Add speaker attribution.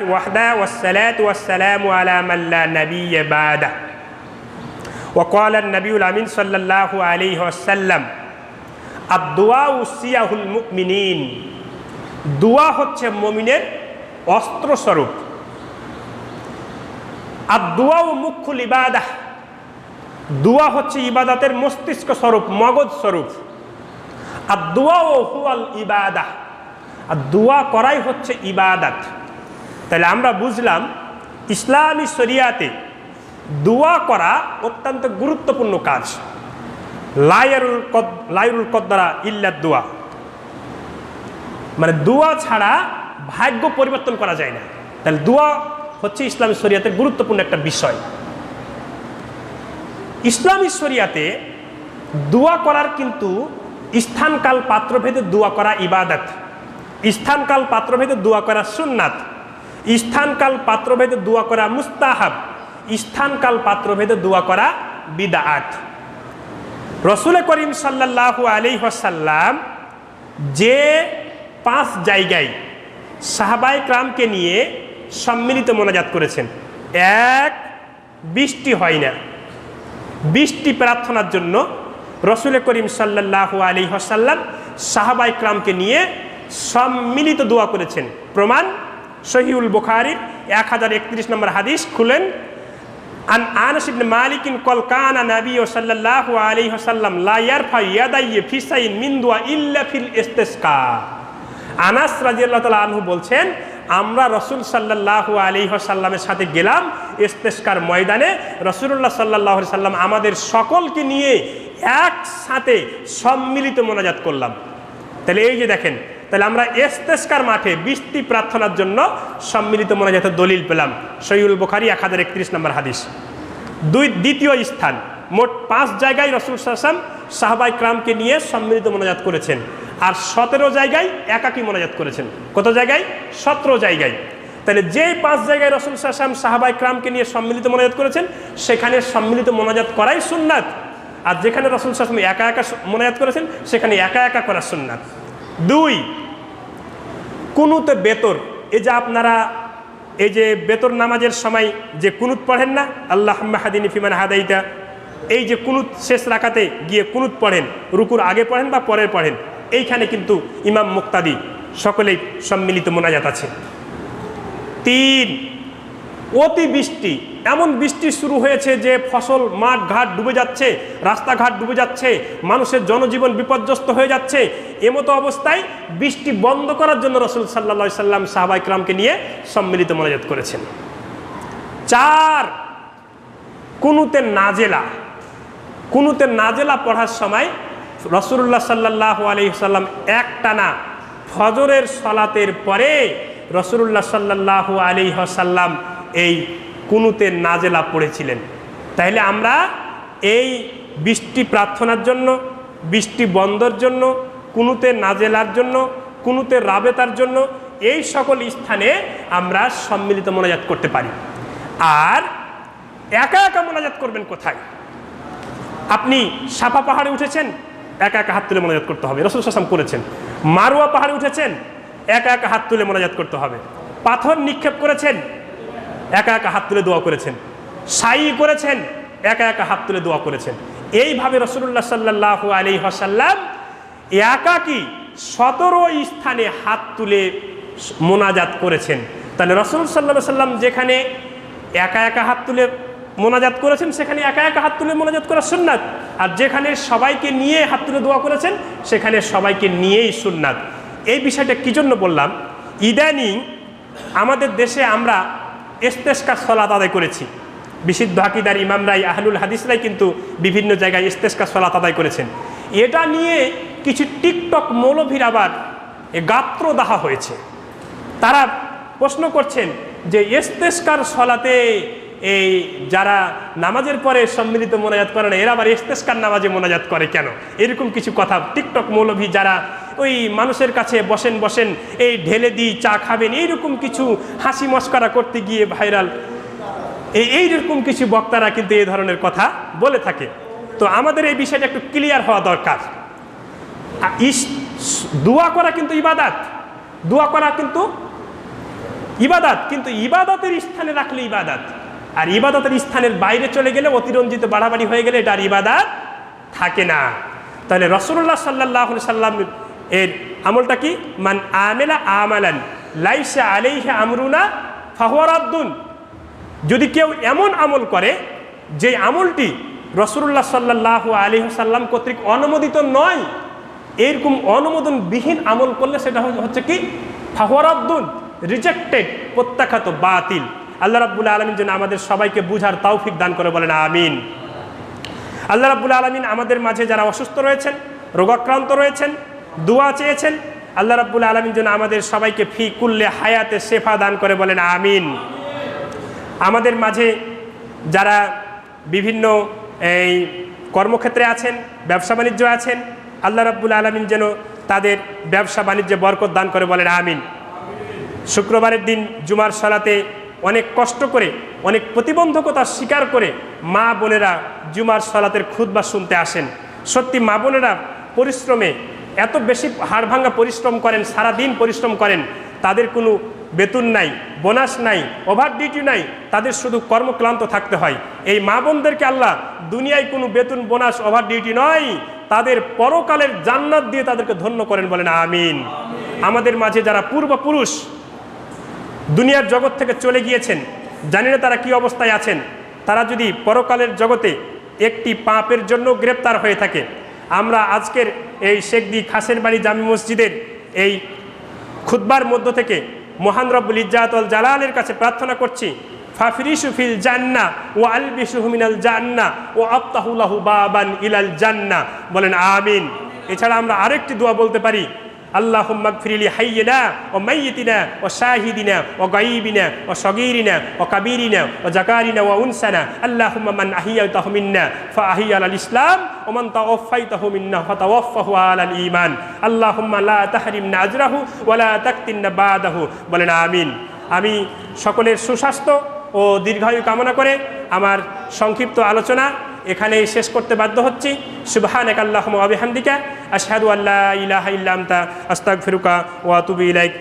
Speaker 1: ওয়াহদা ওয়াসসালাতু ওয়াসসালামু আলা মান লা নাবিয়্যা বা'দা ওয়া ক্বালা আন-নাবিয়্যুল আমিন সাল্লাল্লাহু আলাইহি ওয়াসাল্লাম আদ-দুআউ সিয়াহুল মুমিনিন। দোয়া হচ্ছে মুমিনের অস্ত্র স্বরূপ। আদ-দুআউ মুখুল ইবাদাহ, দোয়া হচ্ছে ইবাদতের মস্তিষ্ক স্বরূপ, মগজ স্বরূপ। আদ-দুআউ হুয়াল ইবাদাহ, আর দোয়া করাই হচ্ছে ইবাদত। তাহলে আমরা বুঝলাম ইসলামী শরিয়াতে দোয়া করা অত্যন্ত গুরুত্বপূর্ণ কাজ। লায়ুল কদ্দারা ইল্লা দোয়া, মানে দোয়া ছাড়া ভাগ্য পরিবর্তন করা যায় না। তাহলে দোয়া হচ্ছে ইসলামী শরিয়াতের গুরুত্বপূর্ণ একটা বিষয়। ইসলামী শরিয়াতে দোয়া করার কিন্তু স্থানকাল পাত্রভেদে দোয়া করা ইবাদত, স্থানকাল পাত্রভেদে দোয়া করা সুন্নাত, স্থানকাল পাত্রভেদে দোয়া করা মুস্তাহাব, স্থানকাল পাত্রভেদে দোয়া করা বিদআত। রাসূল করিম সাল্লাল্লাহু আলাইহি ওয়াসাল্লাম যে 5 জায়গায় সাহাবায়ে কেরামকে নিয়ে সম্মিলিত মোনাজাত করেছেন, এক, বৃষ্টি হয় না, বৃষ্টি প্রার্থনার জন্য রাসূল করিম সাল্লাল্লাহু আলাইহি ওয়াসাল্লাম সাহাবায়ে কেরামকে নিয়ে সম্মিলিত দোয়া করেছেন। প্রমাণ সহিহুল বুখারীর 1031 নম্বর হাদিস খুলেন। আন আনাস ইবনে মালিক ক্বাল কানা নবী সাল্লাল্লাহু আলাইহি ওয়াসাল্লাম লা ইয়ারফা ইয়াদাইহি ফি শাইইন মিন দুআ ইল্লা ফিল ইসতিসকা। আনাস রাদিয়াল্লাহু তাআলা আনহু বলছেন, আমরা রাসূল সাল্লাল্লাহু আলাইহি ওয়াসাল্লামের সাথে গেলাম ইসতিসকার ময়দানে। রাসূলুল্লাহ সাল্লাল্লাহু আলাইহি ওয়াসাল্লাম আমাদের সকলকে নিয়ে একসাথে সম্মিলিত মোনাজাত করলাম। তাহলে এই যে দেখেন, তাহলে আমরা ইসতিসকার মাঠে বৃষ্টি প্রার্থনার জন্য সম্মিলিত মোনাজাতের দলিল পেলাম। সহিহুল বুখারী 1031 নম্বর হাদিস। দ্বিতীয় স্থান, মোট 5 জায়গায় রাসূল সাল্লাল্লাহু আলাইহি ওয়াসাল্লাম সাহাবায়ে কেরামকে নিয়ে সম্মিলিত মোনাজাত করেছেন, আর 17 জায়গায় একাকী মোনাজাত করেছেন। কত জায়গায়? 17 জায়গায়। তাহলে যে 5 জায়গায় রাসূল সাল্লাল্লাহু আলাইহি ওয়াসাল্লাম সাহাবায়ে কেরামকে নিয়ে সম্মিলিত মোনাজাত করেছেন, সেখানে সম্মিলিত মোনাজাত করাই সুন্নাত। আর যেখানে রাসূল সাল্লাল্লাহু আলাইহি ওয়াসাল্লাম একা একা মোনাজাত করেছেন, সেখানে একা একা করা সুন্নাত। 2, কুনুতে বেতর। এই যে আপনারা এই যে বেতর নামাজের সময় যে কুনুত পড়েন না, আল্লাহুম্মা হাদিনি ফিমান হাদাইতা, এই যে কুনুত শেষ রাকাতে গিয়ে কুনুত পড়েন, রুকুর আগে পড়েন বা পরে পড়েন, এইখানে কিন্তু ইমাম মুক্তাদি সকলেই সম্মিলিত মোনাজাত আছে। 3, অতিবৃষ্টি। এমন বৃষ্টি শুরু হয়েছে যে ফসল, মাঠ ঘাট ডুবে যাচ্ছে, রাস্তাঘাট ডুবে যাচ্ছে, মানুষের জনজীবন বিপর্যস্ত হয়ে যাচ্ছে। এমতো অবস্থায় বৃষ্টি বন্ধ করার জন্য রাসূল সাল্লাল্লাহু আলাইহি ওয়াসাল্লাম সাহাবায়ে কেরামকে নিয়ে সম্মিলিত মোনাজাত করেছেন। 4, কুনুতে নাজেলা। কুনুতে নাজেলা পড়ার সময় রাসূলুল্লাহ সাল্লাল্লাহু আলাইহি ওয়াসাল্লাম একটানা ফজরের সালাতের পরে রাসূলুল্লাহ সাল্লাল্লাহু আলাইহি ওয়াসাল্লাম এই কুনুতে নাজেলা পড়েছিলেন। তাইলে আমরা এই বৃষ্টি প্রার্থনার জন্য, বৃষ্টি বন্ধের জন্য, কুনুতে নাজেলার জন্য, কুনুতে রাবেতার জন্য এই সকল স্থানে আমরা সম্মিলিত মোনাজাত করতে পারি। আর একা একা মোনাজাত করবেন কোথায়? আপনি সাফা পাহাড়ে উঠেছেন, একা একা হাত তুলে মোনাজাত করতে হবে, রাসূল সাল্লাল্লাহু আলাইহি ওয়াসাল্লাম করেছেন। মারওয়া পাহাড়ে উঠেছেন, একা একা হাত তুলে মোনাজাত করতে হবে। পাথর নিক্ষেপ করেছেন, একা একা হাত তুলে দোয়া করেছেন। সাই করেছেন, একা একা হাত তুলে দোয়া করেছেন। এইভাবে রাসূলুল্লাহ সাল্লাল্লাহু আলাইহি ওয়াসাল্লাম একাকী 17 স্থানে হাত তুলে মোনাজাত করেছেন। তাহলে রাসূল সাল্লাল্লাহু আলাইহি ওয়াসাল্লাম যেখানে একা একা হাত তুলে মোনাজাত করেছেন, সেখানে একা একা হাত তুলে মোনাজাত করা সুন্নাত। আর যেখানে সবাইকে নিয়ে হাত তুলে দোয়া করেছেন, সেখানে সবাইকে নিয়েই সুন্নাত। এই বিষয়টা কী জন্য বললাম? ইদানিং আমাদের দেশে আমরা ইস্তেসকা সালাত আদায় করেছি। বিশুদ্ধ আকীদার ইমামরাই, আহলুল হাদিসরাই কিন্তু বিভিন্ন জায়গায় ইস্তেসকা সালাত আদায় করেছেন। এটা নিয়ে কিছু টিকটক মৌলভীর আবার গাত্রদাহ হয়েছে। তারা প্রশ্ন করছেন যে ইস্তেসকার সালাতে এই যারা নামাজের পরে সম্মিলিত মোনাজাত করে না, এরা আবার ইস্তেসকার নামাজে মোনাজাত করে কেন? এরকম কিছু কথা টিকটক মৌলভী যারা ওই মানুষের কাছে বসেন বসেন এই ঢেলে দিই চা খাবেন, এইরকম কিছু হাসি মস্করা করতে গিয়ে ভাইরাল এইরকম কিছু বক্তারা কিন্তু এই ধরনের কথা বলে থাকে। তো আমাদের এই বিষয়টা একটু ক্লিয়ার হওয়া দরকার। দোয়া করা কিন্তু ইবাদত, দোয়া করা কিন্তু ইবাদত, কিন্তু ইবাদতের স্থানে রাখলে ইবাদত, আর ইবাদতের স্থানের বাইরে চলে গেলে অতিরঞ্জিত বাড়াবাড়ি হয়ে গেলে এটা আর ইবাদত থাকে না। তাহলে রাসূলুল্লাহ সাল্লাল্লাহু আলাইহি সাল্লাম এর আমলটা কি? মান আমিলা আমালান লাইসা আলাইহি আমরুনা ফাহুয়া রাদ্দুন। যদি কেউ এমন আমল করে যে আমলটি রাসূলুল্লাহ সাল্লাল্লাহু আলাইহি সাল্লাম কর্তৃক অনুমোদিত নয়, এরকম অনুমোদনবিহীন আমল করলে সেটা হচ্ছে কি? ফাহুয়া রাদ্দুন, রিজেক্টেড, প্রত্যাখ্যাত, বাতিল। আল্লাহ রাব্বুল আলামিন যেন আমাদের সবাইকে বুঝার তৌফিক দান করে, বলেন আমিন। আল্লাহ রাব্বুল আলামিন আমাদের মাঝে যারা অসুস্থ রয়েছেন, রোগাক্রান্ত রয়েছেন, দোয়া চেয়েছেন, আল্লাহ রাব্বুল আলামিন যেন আমাদের সবাইকে ফি কুল্লে হায়াতে শেফা দান করে, বলেন আমিন। আমাদের মাঝে যারা বিভিন্ন এই কর্মক্ষেত্রে আছেন, ব্যবসা বাণিজ্য আছেন, আল্লাহ রাব্বুল আলামিন যেন তাদের ব্যবসা বাণিজ্যে বরকত দান করে, বলেন আমিন। শুক্রবারের দিন জুমার সালাতে অনেক কষ্ট করে, অনেক প্রতিবন্ধকতা স্বীকার করে মা বোনেরা জুমার সালাতের খুতবা শুনতে আসেন। সত্যি মা বোনেরা পরিশ্রমে এত বেশি হাড়ভাঙ্গা পরিশ্রম করেন, সারাদিন পরিশ্রম করেন, তাদের কোনো বেতন নাই, বোনাস নাই, ওভার ডিউটি নাই, তাদের শুধু কর্মক্লান্ত থাকতে হয়। এই মা বোনদেরকে আল্লাহ দুনিয়ায় কোনো বেতন, বোনাস, ওভার ডিউটি নয়, তাদের পরকালের জান্নাত দিয়ে তাদেরকে ধন্য করেন, বলেন আমিন। আমাদের মাঝে যারা পূর্বপুরুষ দুনিয়ার জগৎ থেকে চলে গিয়েছেন, জানি না তারা কি অবস্থায় আছেন, তারা যদি পরকালের জগতে একটি পাপের জন্য গ্রেপ্তার হয়ে থাকে, আমরা আজকের এই শেখদি খাসের বাড়ি জামি মসজিদের এই খুতবার মধ্য থেকে মহান রব্বুল ইজ্জাত ওয়াল জালালের কাছে প্রার্থনা করছি, ফাফরিশু ফিল জান্নাহ ওয়া আলবিশুহু মিনাল জান্নাহ ওয়া আফতাহু লাহু বাবান ইলাল জান্নাহ, বলেন আমিন। এছাড়া আমরা আরেকটি দোয়া বলতে পারি, আল্লাহুম্মা গফিরলি হাইয়িনা ওয়া মাইয়িতিনা ওয়া শাহিদিনা ওয়া গায়িবিনা ওয়া সগীরিনা ওয়া কাবীরিনা ওয়া যাকারিনা ওয়া উনসানা, আল্লাহুম্মা মান আহিয়াতাহু মিন্না ফাআহিয়া আলাল ইসলাম ওয়া মান তাওয়াফাইতাহু মিন্না ফাতাওয়াফাহু আলাল ঈমান, আল্লাহুম্মা লা তাহরিমনা আজরাহু ওয়া লা তাকতিননা বাদাহু, বলেন আমিন। আমি সকলের সুস্বাস্থ্য ও দীর্ঘায়ু কামনা করে আমার সংক্ষিপ্ত আলোচনা এখানেই শেষ করতে বাধ্য হচ্ছি। সুবহানাকা আল্লাহুম্মা ওয়া বিহামদিকা আশহাদু আল্লা ইলাহা ইল্লা আনতা আস্তাগফিরুকা ওয়া আতুবু ইলাইক।